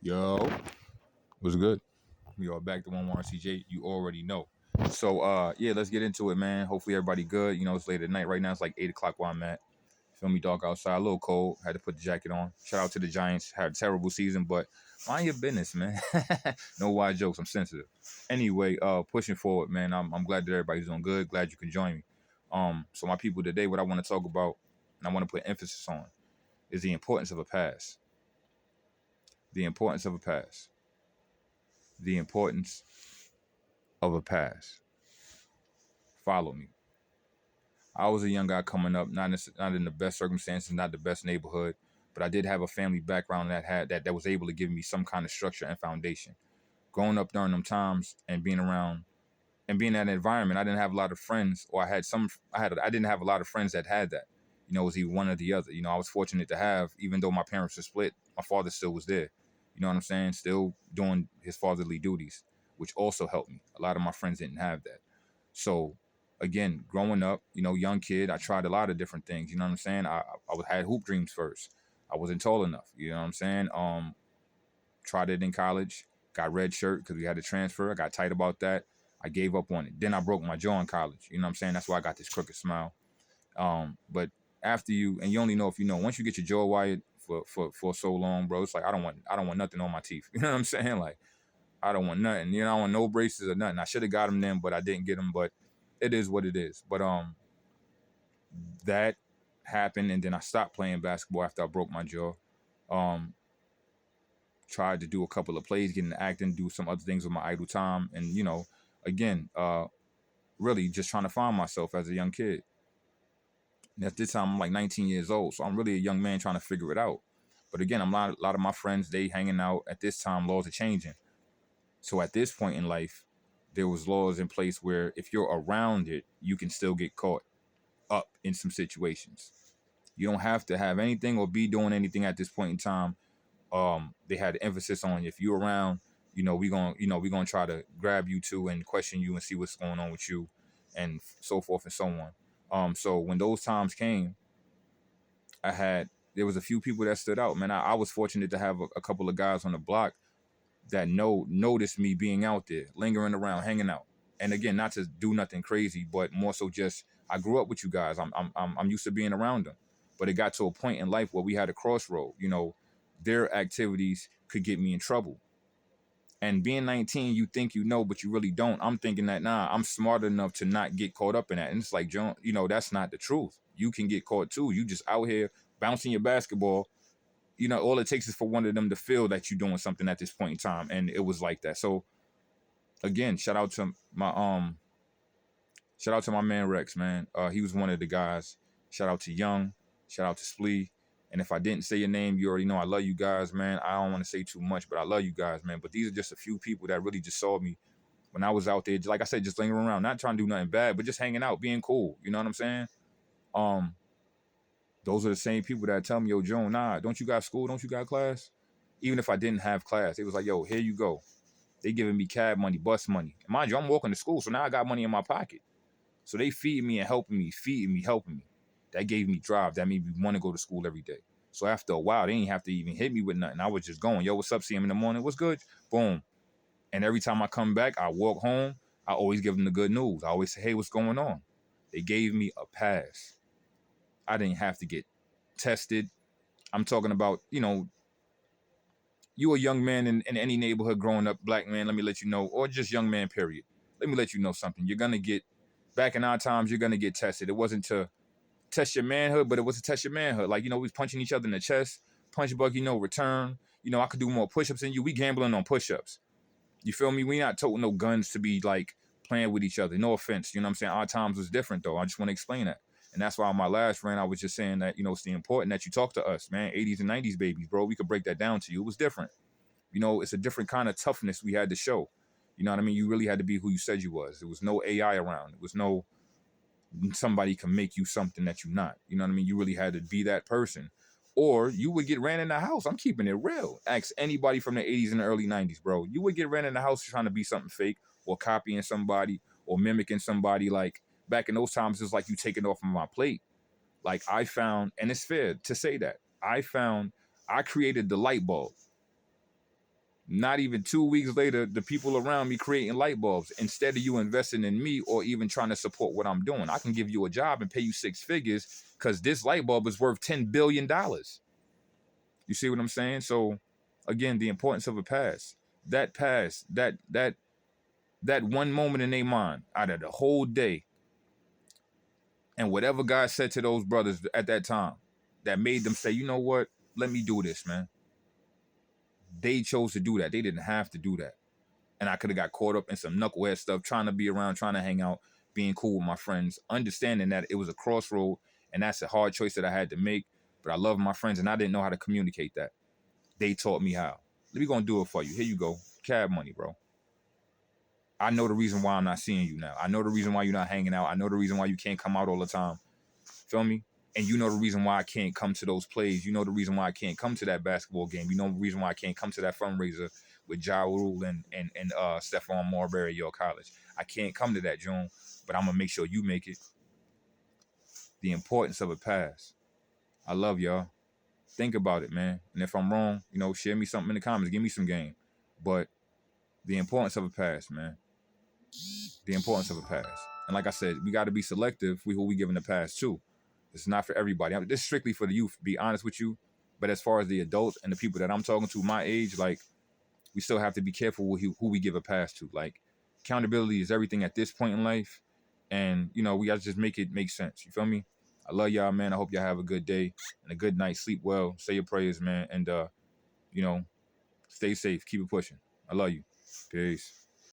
Yo, what's good? We are back to one more RCJ. You already know. So yeah, let's get into it, man. Hopefully everybody good. You know, it's late at night right now. It's like 8 o'clock where I'm at. Feel me, dark outside, a little cold. Had to put the jacket on. Shout out to the Giants. Had a terrible season, but mind your business, man. No wide jokes. I'm sensitive. Anyway, pushing forward, man. I'm glad that everybody's doing good. Glad you can join me. So my people today, what I want to talk about, and I want to put emphasis on, is the importance of a pass. The importance of a pass. The importance of a pass. Follow me. I was a young guy coming up, not in the best circumstances, not the best neighborhood, but I did have a family background that was able to give me some kind of structure and foundation. Growing up during them times and being around and being in that environment, I didn't have a lot of friends, or I didn't have a lot of friends that had that. You know, it was either one or the other. You know, I was fortunate to have, even though my parents were split, my father still was there. You know what I'm saying? Still doing his fatherly duties, which also helped me. A lot of my friends didn't have that. So again, growing up, you know, young kid, I tried a lot of different things. You know what I'm saying? I had hoop dreams first. I wasn't tall enough. You know what I'm saying? Tried it in college, got red shirt because we had to transfer. I got tight about that. I gave up on it. Then I broke my jaw in college. You know what I'm saying? That's why I got this crooked smile. But after you only know if you know. Once you get your jaw wired for so long, bro, it's like I don't want nothing on my teeth. You know what I'm saying? Like I don't want nothing. You know, I don't want no braces or nothing. I should have got them then, but I didn't get them. But it is what it is. But that happened, and then I stopped playing basketball after I broke my jaw. Um, Tried to do a couple of plays, get into acting, do some other things with my idle time, and you know, again, really just trying to find myself as a young kid. And at this time, I'm like 19 years old, so I'm really a young man trying to figure it out. But again, a lot of my friends, they hanging out. At this time, laws are changing. So at this point in life, there was laws in place where if you're around it, you can still get caught up in some situations. You don't have to have anything or be doing anything at this point in time. They had emphasis on if you're around, we gonna try to grab you too and question you and see what's going on with you, and so forth and so on. So when those times came, there was a few people that stood out. Man, I was fortunate to have a couple of guys on the block that noticed me being out there, lingering around, hanging out. And again, not to do nothing crazy, but more so just I grew up with you guys. I'm used to being around them. But it got to a point in life where we had a crossroad. You know, their activities could get me in trouble. And being 19, you think you know, but you really don't. I'm thinking that I'm smart enough to not get caught up in that. And it's like, John, you know, that's not the truth. You can get caught too. You just out here bouncing your basketball. You know, all it takes is for one of them to feel that you're doing something at this point in time. And it was like that. So again, shout out to my man Rex, man. He was one of the guys. Shout out to Young. Shout out to Splee. And if I didn't say your name, you already know I love you guys, man. I don't want to say too much, but I love you guys, man. But these are just a few people that really just saw me when I was out there, like I said, just lingering around, not trying to do nothing bad, but just hanging out, being cool. You know what I'm saying? Um, those are the same people that tell me, yo, Joan, nah, don't you got school? Don't you got class? Even if I didn't have class, it was like, yo, here you go. They giving me cab money, bus money. And mind you, I'm walking to school, so now I got money in my pocket. So they feed me and helping me, feeding me, helping me. That gave me drive. That made me want to go to school every day. So after a while, they didn't have to even hit me with nothing. I was just going, yo, what's up? See him in the morning. What's good? Boom. And every time I come back, I walk home. I always give them the good news. I always say, hey, what's going on? They gave me a pass. I didn't have to get tested. I'm talking about, you know, you a young man in any neighborhood growing up, black man, let me let you know, or just young man, period. Let me let you know something. You're going to get, back in our times, you're going to get tested. It wasn't to test your manhood, but it was to test your manhood. Like, you know, we was punching each other in the chest, punch bug, you know, return. You know, I could do more push-ups than you. We gambling on push-ups. You feel me? We not toting no guns to be like playing with each other. No offense. You know what I'm saying? Our times was different though. I just want to explain that. And that's why on my last rant, I was just saying that, you know, it's the important that you talk to us, man. 80s and 90s babies, bro. We could break that down to you. It was different. You know, it's a different kind of toughness we had to show. You know what I mean? You really had to be who you said you was. There was no AI around. There was no somebody can make you something that you're not. You know what I mean? You really had to be that person. Or you would get ran in the house. I'm keeping it real. Ask anybody from the 80s and the early 90s, bro. You would get ran in the house trying to be something fake or copying somebody or mimicking somebody. Like back in those times, it's like you taking off of my plate. Like I found, and it's fair to say that, I created the light bulb. Not even 2 weeks later, the people around me creating light bulbs. Instead of you investing in me or even trying to support what I'm doing, I can give you a job and pay you 6 figures because this light bulb is worth $10 billion. You see what I'm saying? So again, the importance of a pass. That pass, that one moment in their mind out of the whole day, and whatever God said to those brothers at that time that made them say, you know what, let me do this, man. They chose to do that. They didn't have to do that. And I could have got caught up in some knucklehead stuff, trying to be around, trying to hang out, being cool with my friends, understanding that it was a crossroad and that's a hard choice that I had to make. But I love my friends and I didn't know how to communicate that. They taught me how. Let me go and do it for you. Here you go. Cab money, bro. I know the reason why I'm not seeing you now. I know the reason why you're not hanging out. I know the reason why you can't come out all the time. Feel me? And you know the reason why I can't come to those plays. You know the reason why I can't come to that basketball game. You know the reason why I can't come to that fundraiser with Ja Rule and Stephon Marbury at York College. I can't come to that, June, but I'm going to make sure you make it. The importance of a pass. I love y'all. Think about it, man. And if I'm wrong, you know, share me something in the comments. Give me some game. But the importance of a pass, man. The importance of a pass. And like I said, we got to be selective with who we giving the pass to. It's not for everybody. This is strictly for the youth, to be honest with you. But as far as the adults and the people that I'm talking to my age, like, we still have to be careful with who we give a pass to. Like, accountability is everything at this point in life. And, you know, we got to just make it make sense. You feel me? I love y'all, man. I hope y'all have a good day and a good night. Sleep well. Say your prayers, man. And, you know, stay safe. Keep it pushing. I love you. Peace.